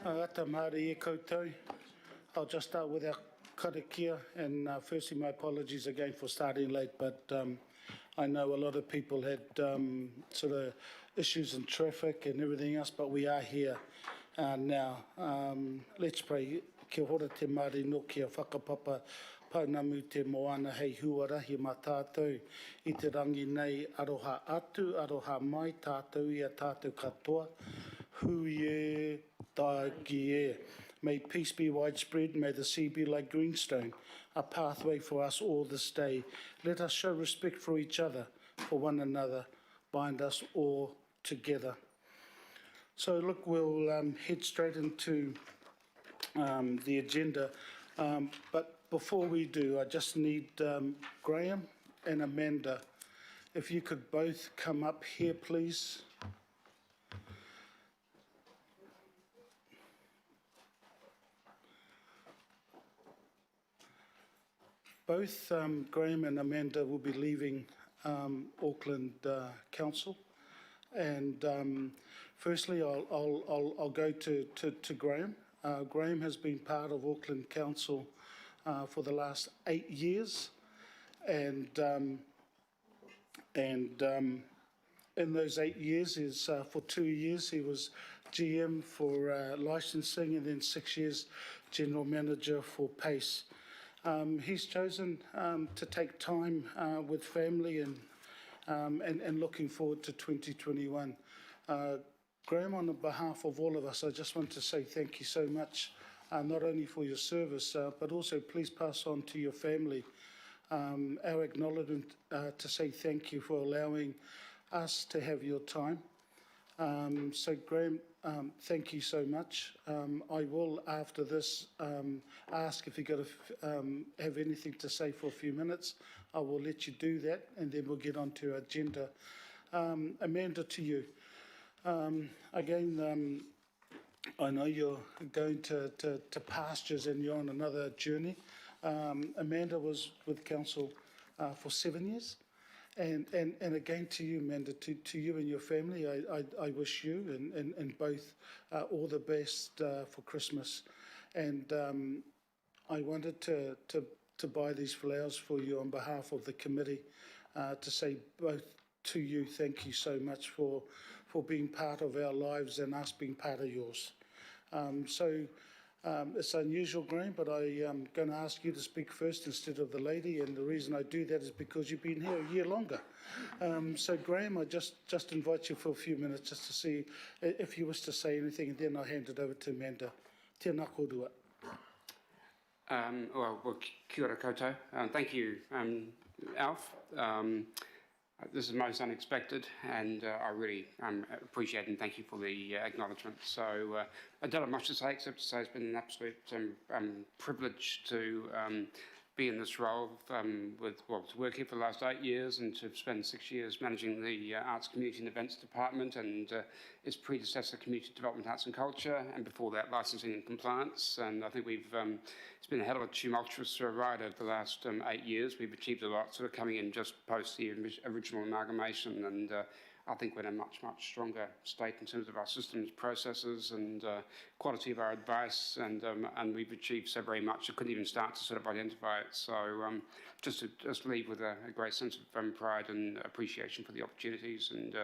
Ata Māori e koutou. I'll just start with our karakia, and firstly my apologies again for starting late, but I know a lot of people had sort of issues in traffic and everything else, but we are here now. Let's pray. Kia hora te Māori no kia whakapapa paunamu te moana hei huarahi mā tātou i te rangi nei aroha atu, aroha mai tātou ia tātou katoa, hui e tāki e. May peace be widespread, may the sea be like greenstone, a pathway for us all this day. Let us show respect for each other, for one another, bind us all together. So look, we'll head straight into the agenda, but before we do, I just need Graham and Amanda, if you could both come up here, please. Both Graham and Amanda will be leaving Auckland Council, and firstly, I'll go to Graham. Graham has been part of Auckland Council for the last 8 years, and in those 8 years, for 2 years he was GM for licensing, and then 6 years General Manager for PACE. He's chosen to take time with family and looking forward to 2021. Graham, on behalf of all of us, I just want to say thank you so much, not only for your service, but also please pass on to your family our acknowledgement to say thank you for allowing us to have your time. So Graham, thank you so much. I will, after this, ask if you've got to have anything to say for a few minutes. I will let you do that, and then we'll get on to our agenda. Amanda, to you. Again, I know you're going to pastures and you're on another journey. Amanda was with Council for 7 years. And again to you, Amanda, to you and your family, I wish you and both all the best for Christmas. And I wanted to buy these flowers for you on behalf of the committee to say both to you, thank you so much for being part of our lives and us being part of yours. It's unusual, Graham, but I'm going to ask you to speak first instead of the lady, and the reason I do that is because you've been here a year longer. So, Graham, I just invite you for a few minutes just to see if you wish to say anything, and then I'll hand it over to Amanda. Tēnā kōrua. Well, kia ora koutou. Thank you, Alf. This is most unexpected, and I really appreciate and thank you for the acknowledgement. So I don't have much to say except to say it's been an absolute privilege to be in this role to work here for the last 8 years and to spend 6 years managing the Arts, Community and Events Department and its predecessor, Community Development, Arts and Culture, and before that, Licensing and Compliance. And I think it's been a hell of a tumultuous ride over the last 8 years. We've achieved a lot, sort of coming in just post the original amalgamation, and I think we're in a much, much stronger state in terms of our systems, processes, and quality of our advice, and we've achieved so very much I couldn't even start to sort of identify it. So just leave with a great sense of pride and appreciation for the opportunities, and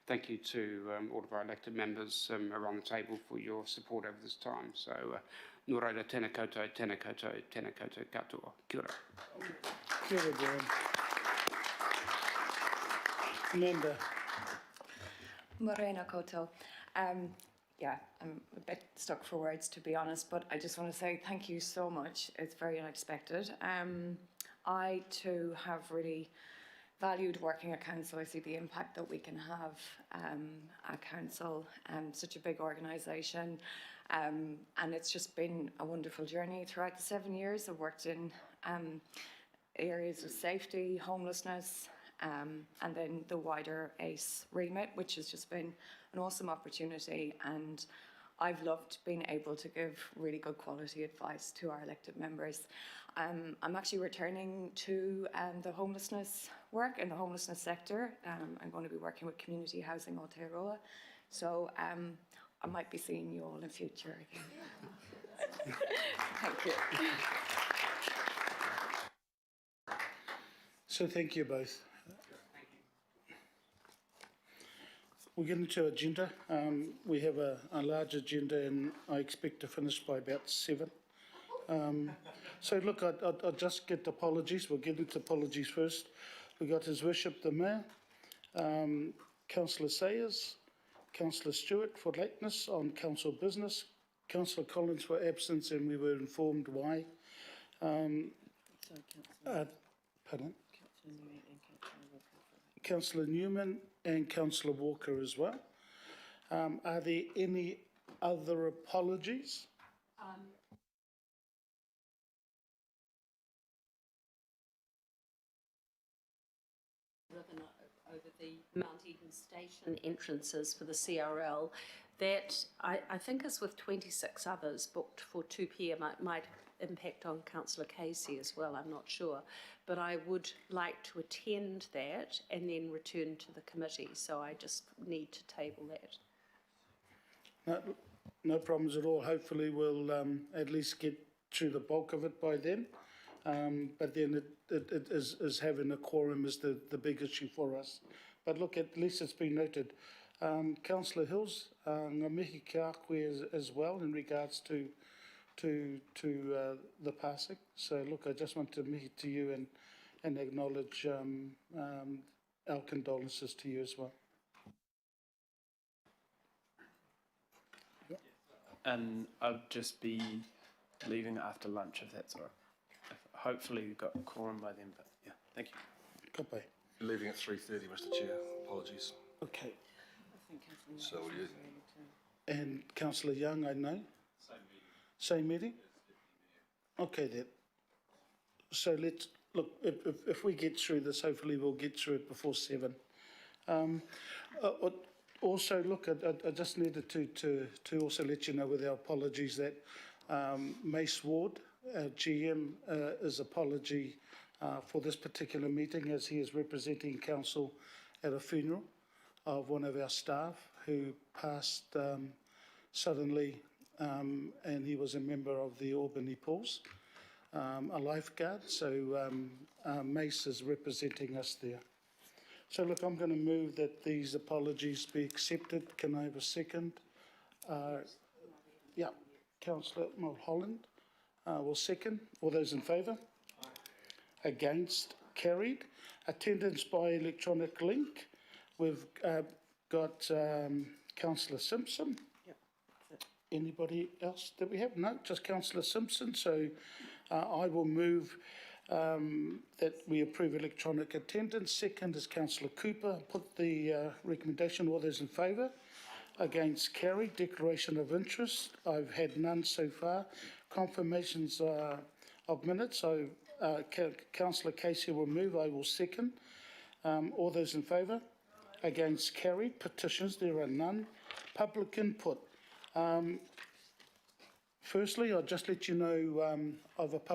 thank you to all of our elected members around the table for your support over this time. So nō reira, tēnā koutou, tēnā koutou, tēnā koutou katoa. Kia ora. Kia ora, Graham. Amanda. Morena koutou. Yeah, I'm a bit stuck for words, to be honest, but I just want to say thank you so much. It's very unexpected. I too have really valued working at council. I see the impact that we can have at council, such a big organisation, and it's just been a wonderful journey throughout the 7 years. I've worked in areas of safety, homelessness, and then the wider ACE remit, which has just been an awesome opportunity, and I've loved being able to give really good quality advice to our elected members. I'm actually returning to the homelessness work in the homelessness sector. I'm going to be working with Community Housing Aotearoa. So I might be seeing you all in future again. Thank you. So thank you both. We'll get into agenda. We have a large agenda and I expect to finish by about 7. So look, I'll just get apologies. We'll get into apologies first. We got His Worship the Mayor, Councillor Sayers, Councillor Stewart for lateness on council business, Councillor Collins for absence, and we were informed why. Pardon? Councillor Newman and Councillor Walker as well. Are there any other apologies? Over the Mount Eden Station entrances for the CRL, that I think is with 26 others booked for 2 p.m. It might impact on Councillor Casey as well, I'm not sure. But I would like to attend that and then return to the committee, so I just need to table that. No problems at all. Hopefully we'll at least get through the bulk of it by then. But then it is having a quorum is the big issue for us. But look, at least it's been noted. Councillor Hills, ngā mihi ki a koe as well in regards to the passing. So look, I just want to mihi to you and acknowledge our condolences to you as well. And I'll just be leaving after lunch if that's all right. Hopefully we've got a quorum by then, but yeah, thank you. Ka pai. Leaving at 3:30, Mr. Chair. Apologies. Okay. So will you. And Councillor Young, I know? Same meeting? Okay then. So let's, look, if we get through this, hopefully we'll get through it before 7. Also, look, I just needed to also let you know with our apologies that Mace Ward, GM, is apology for this particular meeting as he is representing council at a funeral of one of our staff who passed suddenly, and he was a member of the Albany Pools, a lifeguard. So Mace is representing us there. So look, I'm going to move that these apologies be accepted. Can I have a second? Yeah, Councillor Mulholland will second. All those in favour? Against? Carried. Attendance by electronic link. We've got Councillor Simpson. Yep. Anybody else that we have? No, just Councillor Simpson. So I will move that we approve electronic attendance. Second is Councillor Cooper. Put the recommendation. All those in favour? Against? Carried. Declaration of interest. I've had none so far. Confirmations of minutes. So Councillor Casey will move. I will second. All those in favour? Against? Carried. Petitions. There are none. Public input. Firstly, I'll just let you know of a public